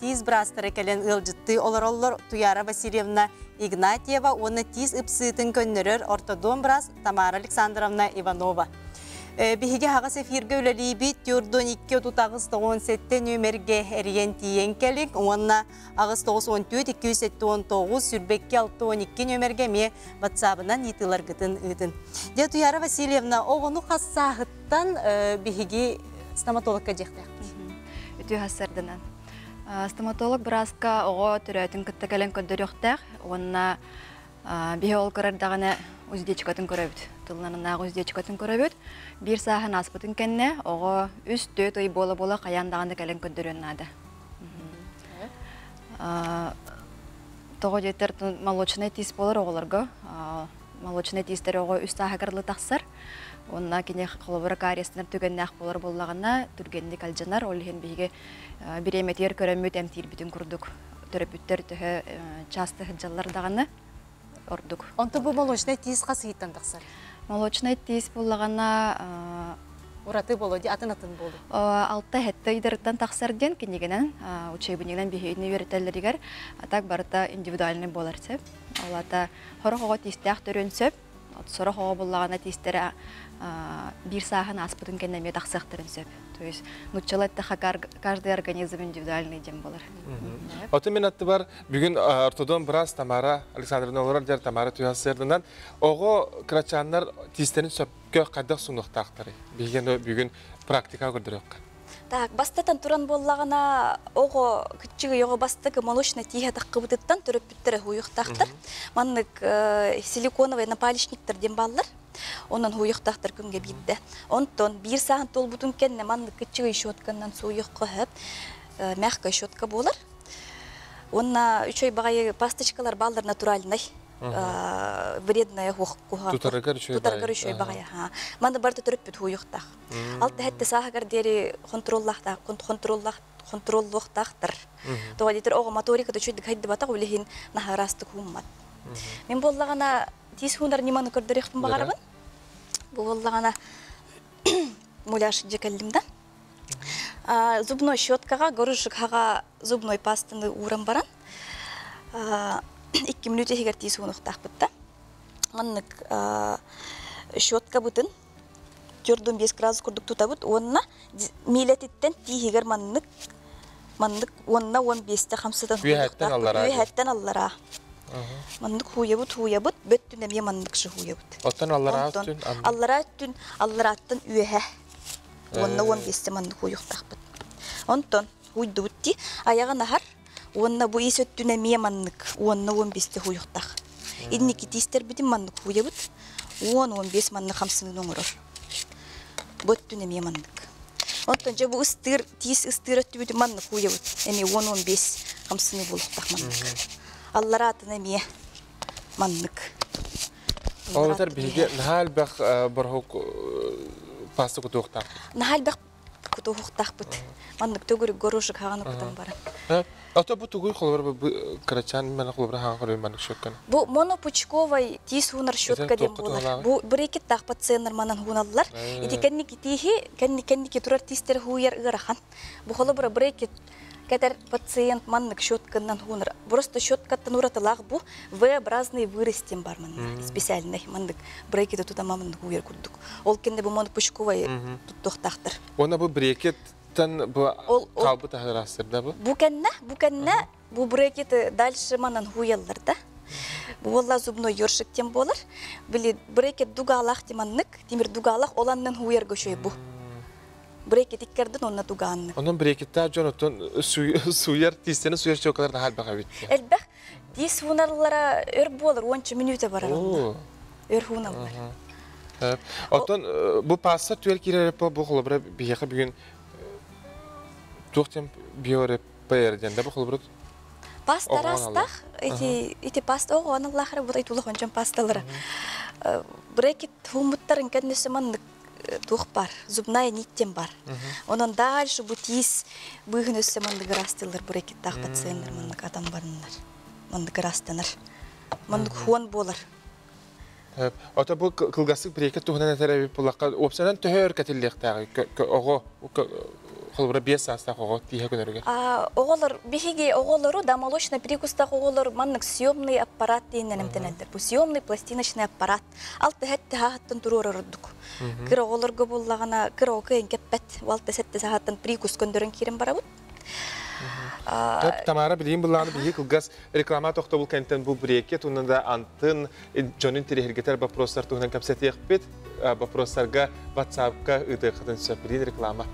тиз брастары кәлен ылжытты олар Туяра Васильевна Игнатьева, оны тиз ыпсытын көннөрөр ортодон брас Тамара Александровна Иванова. Биһиге хагас эфирге үлелибит юрдон 2-17 нөмерге эриен тиен келик, онна агыс 9-14-279 сүрбекке 6-12 нөмерге ме WhatsApp-ынан итылар гытын ыдын. Де Туяра Васильевна, оғыну қассағыттан биһиге стоматологка жектек. Үтü хасырдынан. Стоматолог бразка оғы түрәтін кітті кәлен көндіріқтәк, онна биһи ол көрердағаны үздечкатын көрөбүт. Тылланына үздечкатын көрөбүт. Bir сахан аспытын кенне, оғы үсті той бола-бола қаяндағаны кәлен көндірін нады. Тоғы жетер молочный тиз болар оғыларға. Молочный тиздер оғы үсті ағырлы тақсыр. Онна кене қолыбыры кариесінер түгеннәқ болар болағына түргенді кәлжанар. Олығын бейге біреметер көрәмөт әмтер бүтін күрдік. Төрөпүттер түхі часты хыджалардағаны ордық. Онты бұл молочный тиз қасы хиттан тақсыр? Молочный тиз болағына Ураты болу, атын-атын болу. Алта хетті идерден тақсарден кенегенен, учебінегенен бейхейдіне веретелерігер, атак барыта индивидуальный болар сөп. Олата хоры-хоға тистіяқ түрін сөп, соры-хоға болағына тистері bir сағын аспытын кенеме тақсақ түрін сөп. То есть, нучалатта каждый организм индивидуальный дем болар. Оты мен атты бар, бүгін ортодон біраз Тамара Александровна олар дер Тамара Туясырдынан, оғы крачандар тистерін сөпке қайдақ сұнықтақтары. Бүгін практика көрдірек. Так, бастатан туран боллағына оғы күтчігі оғы бастығы молочный тиге таққы бұтыттан түріп бүттірі хуйықтақтыр. Маннық силиконовый напалишниктер дем баллар. Онан хуйықтақтыр күнге бейді. Онтон бір сағын тол бұтын кәнне маннық күтчігі шотканнан суйық қығып, мәққа шотка болар. Онна үш ой бағайы пасточкалар балдар натуральный. Вредная хуқуға. Тутаргар үшөй бағая. Манда барда түріп бүт хуйықтақ. Алты хәтті сағығар дері контроллықтақтыр. Тоға дейтір оғы моторикада чөйдік хайды батақ өлеген нахарасты хуыммат. Мен боллағана тез хуындар неманы көрдіректің бағарабын. Боллағана муляш жекәлімді. Зубной щеткаға, горышық хаға зубной пастыны уран баран. 2 минут егер тиз хуынықтақ бұтта. Маннық щетка бұтын. 4-5 градус күрдік тұта бұт. Онына мейлететтен тиегер маннық онына 15-те қамсыдан хуынықтақ. Үйәттен аллара. Маннық хуябыт, бөттін әме маннық шы хуябыт. Оттан аллара аттын? Аллара аттын үйәе. Онына 15-те маннық хуйықтақ бұт. Онтон хуйды бұтти, аяғы нахар. Онна bu ise tünemiye manlık, onna 15'te huyuqtaq. İdniki tister bitim manlık huyabıt, 10-15 manlık hamsını nomurur. Bu tünemiye manlık. Ondan bu tis ıstir öttü bitim manlık huyabıt, emi 10-15 hamsını buluqtaq manlık. Allara atın emiye manlık. Oğuzlar bilgi, nahal baq barhuk pastı kutuqtaq? Nahal baq kutuqtaq bit. Manlık tögürü goruşuk hağanı kutum barın. Ата бу тугуй холбар бу крачан мен холбар хан хорой мен шөккөн. Бу монопучковый тиз хунар шөтка дем болар. Бу брекет тах пациенттер манан хуналлар. Ити кенники тихи, кенники турар тистер хуяр ырахан. Бу холбар брекет кетер пациент маннык шөтканнан хунар. Просто шөткаттан уратылак бу V-образный вырастем бар маннык. Специальный маннык брекеты туда мамын хуяр курдук. Ол кенде бу монопучковый туттохтахтыр. Она бу брекет Тан bu kalbı tahrastırda bu. Bu брекеті дальше манан хуялларда. Bu valla zubnoy yorşıktен болар. Били брекет дугалах деманнык, темир дугалах оланнан хуяр göşöy bu. Брекет иккерден онна дуганны. Onun brekette Jonathan suyar tisteni suyar çokalar da hal bakabit. Elbek dis hunarlara ör bolur 10 minüte barar. Ör hunallar. Oton bu pasta tüel kirere bu holbra biyaqa bugün Tuhtem biore payerden bu holbra Pasta rastaq, iti pasta o anallara bu aytulaq oncan pastalara. Брекет хумуттарын кәднесе маннык тух бар, зубная ниттен бар. Онан дальше bu тиз быгынесе маннык растылар брекет тақ пациенттер маннык адам барыннар. Маннык растанар. Маннык хуан болар. Ota bu kılgasık breket tuhuna terapi bulakka opsiyon töhör katillek tağı oğo холбора 5 саста кого тие көнөргө. Оголор биһиги оголору да молочный прикуста оголор маннык съемный аппарат дейнен эмтенелдер. Бу съемный пластиночный аппарат. Алты хетте хаттан турur ордук. Кыр оголорго буллагана кыр окейн кеппет. Валты сетте сааттан прикус көндөрөн кирен барабыт. Тамара билейин булланы бии кылгас реклама тохта бул кенттен бу брекет унда антын жонун тирехиргетер вопростар тугунан капсетиек бит вопростарга WhatsApp-ка ытыкытын сөпирин реклама.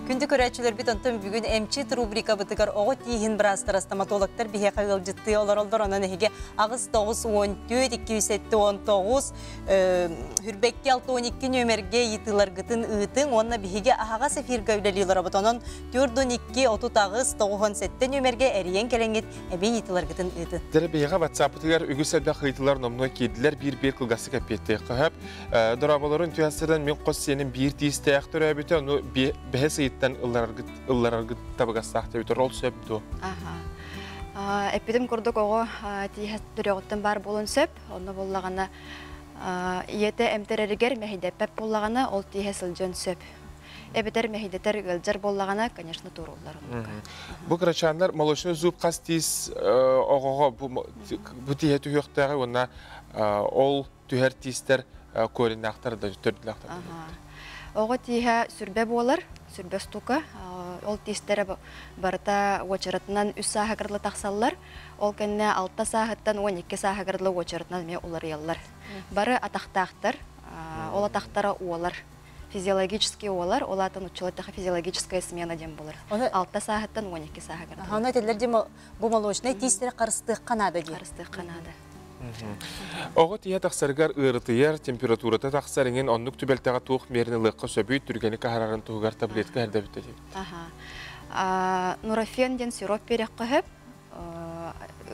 Күнді көрәтшілер бит онтын бүгін әмчет рубрика бұтығар оғы тейін бірастыра стоматологтар бихе қағыл жытты олар онын әйге ағыз 9-14-207-19 хүрбәкке 6-12 нөмерге етілер ғытын ұйтын, онына бихеге ағаға сефир көйлелілер бұт, онын 4-12-30-97 нөмерге әріен кәлеңет әбен етілер ғытын ұйтын. Дәрі бейға ватсапытығар үгісәді қайтылар номной кейділер бір қылғасы кәпетті қығып. Дұрабаларын түйасырдан мен қос сенің бір тейісті әқтір әбеті, оны бәхес ыйыттан ыллараргыт табығастақты өтір ол сөпті. Эпидем көрдік оғы тейхет түріғыттың бар болын сөп, оны болағана иеті әмтерерігер мәхидеппәп болағана ол тейхет сылжын сөп. Эбетер мәхидетер ғылжар болағана, конечно, тұрулар. Бұл қырачанлар молочный зуб қас тейс оғыға бұл тейхет үйіқтағы, онна ол түйер тейстер көрін ақтарды, түрділ ақтарды. Оғы тейхе сүрбе болар, сүрбе стука. Ол тейстері барыта очаратынан 3 саға кірлі тақсалар. Ол кәнне 6 сағыттан 12 саға кірлі очаратынан ме олар еллар. Бары атақтақтар, ол атақтара уалар. физиологический олар, олатын училаттаха физиологическая смена дем болар. Оны- 6 сағаттан 12 сағат. Аны теллер дем бу молочный тистер карыстык канада ди. Қарысты қанады. Оғы тия тақсаргар ырытыяр температурата тақсарыңын оннук түбелтаға туық меріні лыққа сөбүй түргені кахарарын туғар таблетка әрді біттеді. Нурофен ден сироп берек қығып,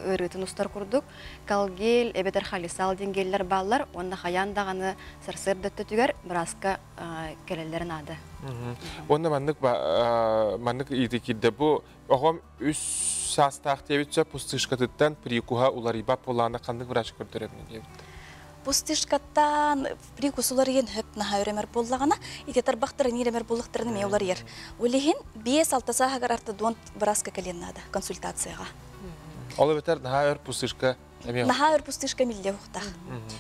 ырытын ұстар күрдік. Калгел, эбетер халисал денгеллер баллар, онда хаяндағаны сырсырдытты түгер, біразқа келелерін ады. Онда маннык иді килді бұ, оғым үс састақ дебет сөп пустышқатыттан прикуха уларибап болағына қандық врач көрдіребіне дебет. Пустышкаттан прикус улар ен хөп наха өремер боллағана, итетер бақтырын еремер боллықтырын ме улар ер. Олеген 5-6 сағағар арты дуан біразқа кәленнады консультацияға. Олы бетер наха өр пустышқа әме. Наха өр пустышка милде ұқтақ.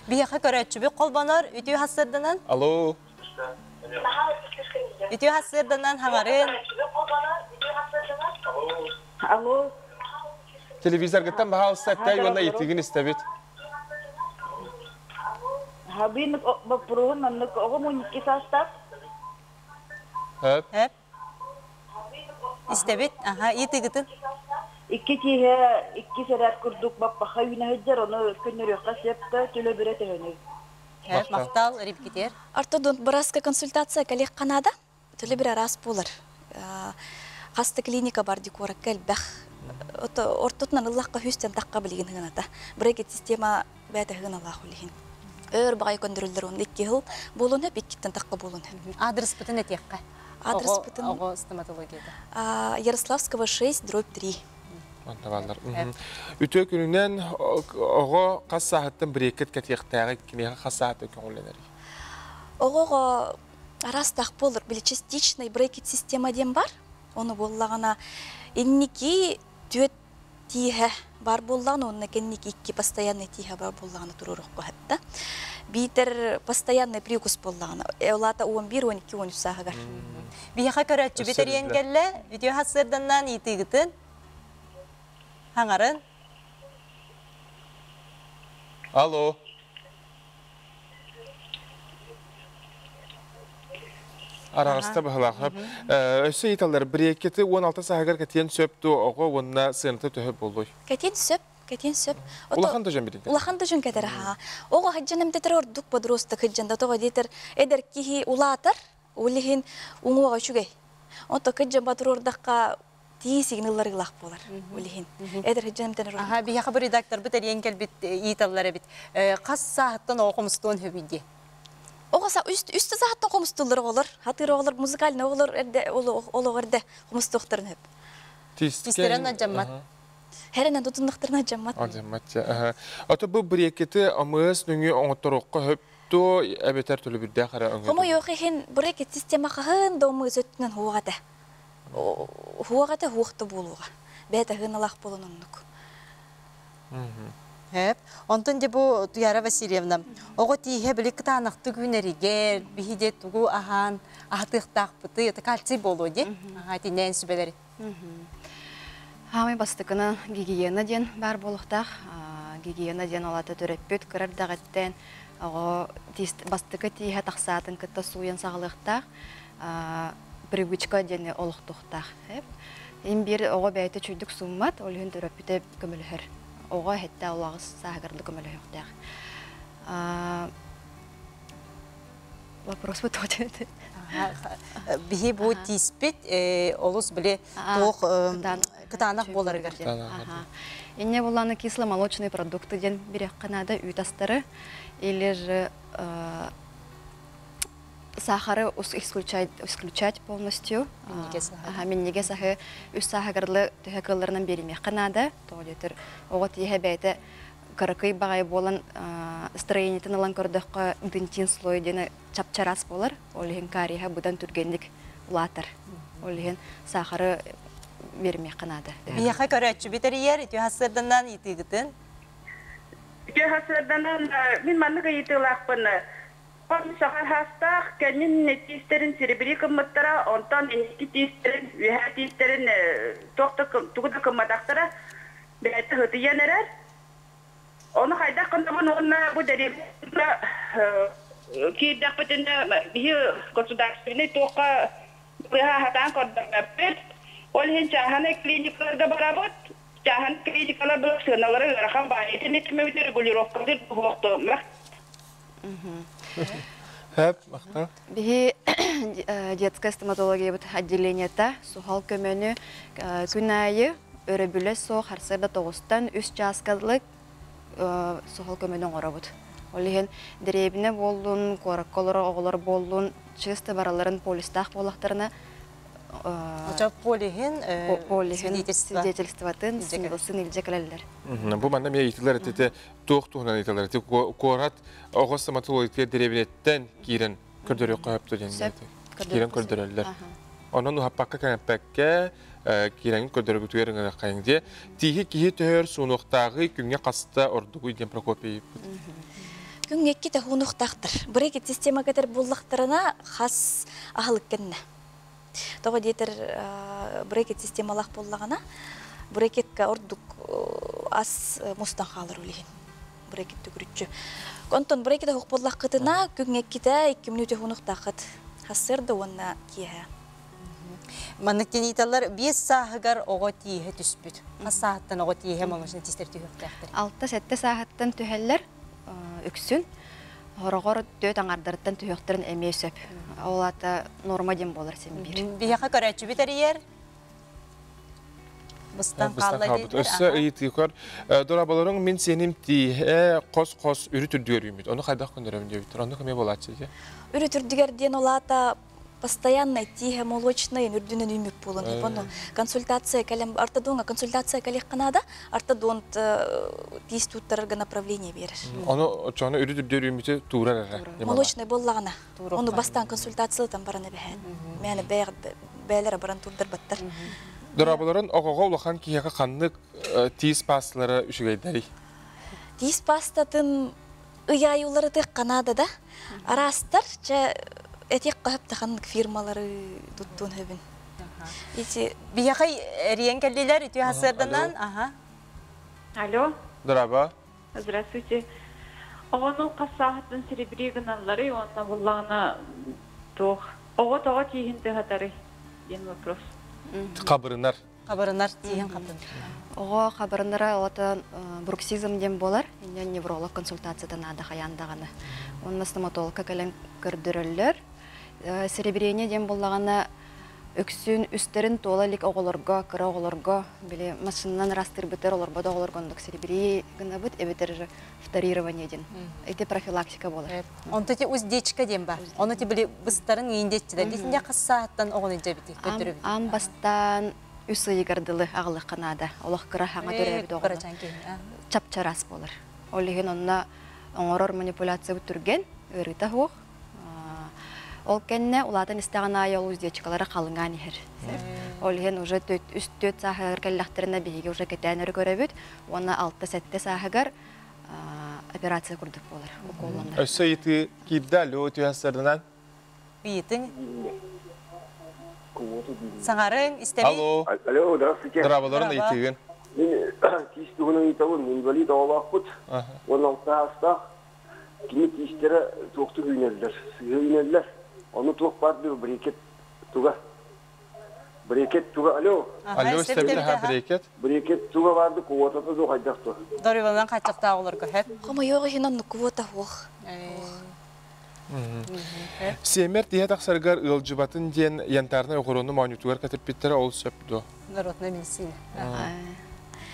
Бияқа көрәтші бі қолбанар үтіу хасырдынан. Алло. Үтіу хасырдынан хаңарын. Алло. Телевизоргаттан баға алсаттай онда етігін істебет. Хабин бапруын маннык оғы муникки састап. Хөп. Әп. Истебет. Аха, етігітін. Икки тиhe, икки сәрәт күрдік баппаға үйіне хөджер, оны күннөріққа септі, төлі бірі тәуіні. Әп, мақтал, рип кетер. Арты дуан біразқа консультация кәлек қанада, төлі бір арас болар. Қасты клиника бар декора кәлбәқ. Ортотынан ұллаққа хүстен таққа білеген ғынада. Брекет система бәді ғын Аллах үлеген. Өр бағай көндірілдер оны 2 жыл болуын өп, 2-тен таққа болуын өп. Адрес бұтын әтеққа. Адрес бұтын Оғы стоматологияда. Ярославского 6/3. Онтабалдар. Үтө күнінен оғы қас сағыттың бір екет кәтеқтәғі кенеға қас сағыт өкен оланары. Оғыға арастақ болыр, білі частичный брекет система дем бар. Оны боллағана еннеки түйет тиhe бар боллағана, онына кеннеки 2 постоянный тиhe бар боллағана тұрырық қоғатта. Бейтер постоянный прикус боллағана. Олата 11, 12, 13 сағығар. Бияқа көрәтші бетер енгелі, үтіу хасырдынан етігітін. Хаңарын. Алло. Арағыста бағылақ. Өсі еталар бір екеті 16 сағығар кәтен сөпті оғы онына сыныты төхіп болдой. Кәтен сөп. Улахан да жөн беден? Улахан да жөн кәтер аға. Оға хаджанам детер ордук подростық хаджанда тоға детер эдер кихи улатар, улихин уңуаға шүгей. Онто хаджан батыр ордаққа тии сигналлар илах болар, улихин. Эдер хаджанам тенер ордук. Аха, бияқа бір редактор бітер енгел бит еталары бит. Қас сағыттан оқымыстуын хөбейде. Оғаса үсті сағаттан қомыстылыр олар. Хатыр олар музыкальны олар олығырды қомыстуқтырын хөп. Тистерен аджаммат. Хәрінен тұтындықтырын аджаммат. Аджаммат. Аты бұл бір екеті амыз нүңі оңыттырыққа хөпті әбетер түлі бірді қара өңі. Хомо yok ehen bureket sistema қағын доңы өтінен хуағады. Хуағады хуақты болуға. Бәді ғын алақ болын оннық. Әп, онтын де бұл Туяра Васильевна. Оғы тиге білік қытанықты күнерігер, бейде тұғу ахан, ақтықтақ бұты, еті кальций болу де. Аға, тинен сүбелері. Хамай бастықыны гигиена ден бар болықтақ. Гигиена ден олаты түреппет кірір дағаттен. Бастықы тиге тақсатын күтті суен сағылықтақ. Привычка дені олықтықтақ. Ең бір оғы бәйті чүйдік суммат, олығын түреппеті көмілігір. Оға хетті олағыз сағығырды көмілі өқтәғ. Вопрос бұт өтеді. Бігі бұл тиспет, олыс біле тоқ қытанақ боларығыр. Енне боланы кисломолочный продукты ден бірек қанады үйтастары, или же сахары исключать полностью. Меннеге сахы үс сахагарлы төһәкылларынан беремек қанады. Тоғылетір оғыт ехе бәйті қарақый бағай болан строениетін алан көрдіққа дынтин слой дені чапчарас болар. Олығын кариға бұдан түргендік ұлатыр. Олығын сахары беремек қанады. Бияқа көрәтші бетер ер, үті хасырданан етігітін? Үті хасырданан мен манныға етігілақпын. Сахар хастақ, кәнін тистерін серебері кымматтара, онтан енески тистерін, үйәр тистерін тұғыды кымматақтара бәйті ғыты енерер. Оны қайда қындығын онына бұл дәребі кийдахпытында бии государственный тока хатан кордамаппет ол хен чаханы клиникаларда барабыт чахан клиникалар бұл сыналары рахам байетіне кімеудер регулировкадыр бұқты мақ Хэп, мақтан. Бихи детская стоматология бут отделениета сухал көмөнү күн айы өрөбүлө со харсырда 9-тан 3 часкалык сухал көмөнүн оробут. Олиген деребине болдун, коракколор оголор болдун, чисто бараларын полистах болактарына Оча полиген свидетельствотын символсын илжекелелер. Бу манда мен итилер этте токтугунан итилер. Корат огос стоматология деребинеттен кирен көрдөрө коюпту деңде. Кирен көрдөрөлөр. Онун хаппакка кемпекке кирен көрдөрө күтүгөрүн кайыңде. Тихи кихи төр сунуктагы күнгө каста ордугу ден Прокопий. Күн екке те хунуқтақтыр. Брекет система кетер боллақтарына хас ахылық кенне. Тоғы дейтір брекет системалақ боллағана, брекетка ордук ас мустан қалыр өлеген. Брекетті күрітші. Контон брекеті хоқ боллақ қытына күн екке те 2 минуте хунуқтақыт. Хасырды онна кие. Манныктен италар 5 сағығар оғы тиеге түспіт. Қас сағаттан оғы тиеге малышын тестер түйіқтақтыр. 6-7 сағаттан түхеллер үксүн. Хорогор дөт аңардырыттан түйіқтірін әмей сөп. Олата норма дем болар сен бір. Бияқа көрәтші бітер ер? Бұстан қалла дейдер. Өссі ыйтықыр. Дорабаларың мен сенім тие қос-қос үрі түрдігер үймейді. Оны қайдақ көндірем дейбітір. Оны кіме болады сеге? Үрі түрдігерден олата постоянно тихо молочные үрдүнөн үймөк болон. Бону консультация калем ортодонга консультация калек канада ортодонт тиистуттарга направление берер. Оны чоны үрү дүрдөр үймүтө туурар ара. Молочный боллагана. Оны бастан консультациялар барана бехен. Мени бээлер баран турдар баттар. Дорабаларын огого улахан кияга каннык тиис пасталары үшүгейдери. Тиис пастатын ыяюлары тек Канадада. Арастар же этек каптахан фирмалары туттун хөбүн. Бияқа риен келдилер үтү хасырданан. Алло. Дораба. Здравствуйте. Оғаның қасағытын серебрегіналары, онна бұллағына тоқ. Оға тоға тейгінді қатары. Ен вопрос. Қабырынар. Қабырынар тейген қабырын. Оға қабырындары олата бруксизм дем болар. Инен невролог консультациядан ада қаяндағаны. Онна стоматологка кәлін көрдірілер. Серебрение дем болағына өксүн үстерин толалик оголорго, кыра оголорго, биле машиннан растыр битер олорбода оголоргондук серебрие гына бит, эбетер же вторирование ден. Эти профилактика болар. Онто те уздечка дем бар. Оны те биле быстарын индетчидер. Десинде қассааттан оғын жабити көтөрүп. Ам бастан үсі егардылы ағылы қанада. Олық кыра хаңа төрәбіт оғылы. Чапчарас болар. Олеген онна оңорор манипуляция бүтүрген, ырыта хуқ. Ол кенне улатын истаган айол уздечкалары қалыңан ехер. Олген уже үст-төт сахагар кәлләхтеріне бейге уже кетәнер көрәбіт. Оны 6-7 сахагар операция күрдік болар. Өссі еті кейдәлі өті әстердінен? Бейтің? Саңарын істемей? Алло. Алло, здравствуйте. Дорабаларын етеген? Мен тиістігінің етауын, инвалид ауылақ бұд. 16 астақ. Кеме тиістері тоқты үйнелдер. Оны тоқ барды брекет туға. Брекет туға, алло. Алло, істемейді ха брекет? Брекет туға барды, куотаты зоқ айдақты. Дорыбалынан қачықта олар көхеп? Қома йоғы хинанны куота хуқ. Семер тие тақсаргар ылжыбатын ден янтарны оғыроны монитуар кәтіп биттері ол сөпді. Народная медицина.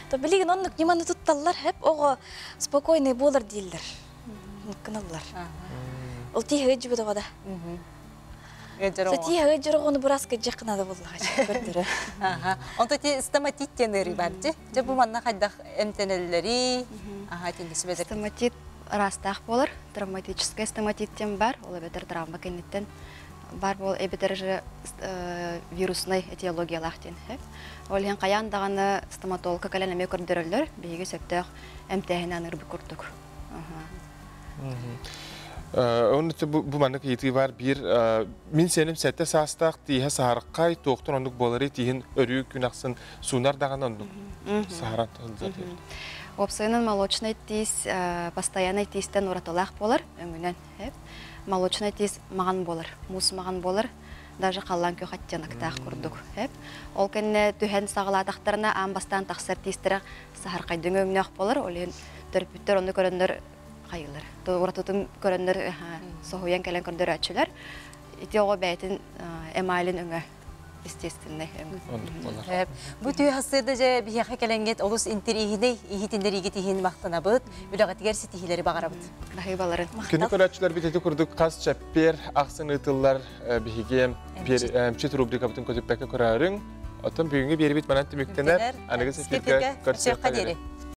То билеген оннук неманы тутталлар хеп оғы спокойный болар дейілдер. Кыналлар. Ол тие өджі бұда ғада. Тие өджі оны бұрасқа жақынады болдыға көрдірі. Онто те стоматит тенері бар де? Же бұл манна қайдақ әмтенелері? Теңгесі бәдір. Стоматит растақ болар. Травматическая стоматиттен бар. Ол әбетер травма кенеттен бар бол. Әбетер же вирусный этиологиялақтен. Олген қаяндағаны стоматолога кәлін әме көрдірілер. Бейгі сөптіғ әмтәхінен ұрбы көрдік. Оны bu manık yetiği var bir min senim sette sastaq tihe saharqay toqtun onduk bolari tihin örüyük günaxsın sunar dağan onduk saharat oldu. Опсайнын молочный тиз постоянный тизтен уратылақ болар, өңінен. Молочный тиз маған болар, мус маған болар, даже қалан кө хаттянақтақ күрдік. Ол кәнне түхен сағыладақтарына амбастан тақсар тизтері сахар қайдың өңінеқ болар, олен төрпіттер оны көріндер қайылар. Уратытын көріндер соғуян кәлен көріндер әтшілер. Ити оғы бәйтін эмайлин өңі. Естественный. Бу түй хасырда же бияха келенгет олус интер ихидей, ихитиндер игит ихин мақтана бұд, үлағатигер сетихилері бағара бұд. Бахи баларын. Күні көрәтшілер бітеті күрдік қас чәппер, ақсын ұтылар бігеге әмчет рубрика бұтын көтіппәкі көрәрің. Отын бүгінгі бері бит манатты мүктенер, анығы сефирге көрсек қадері.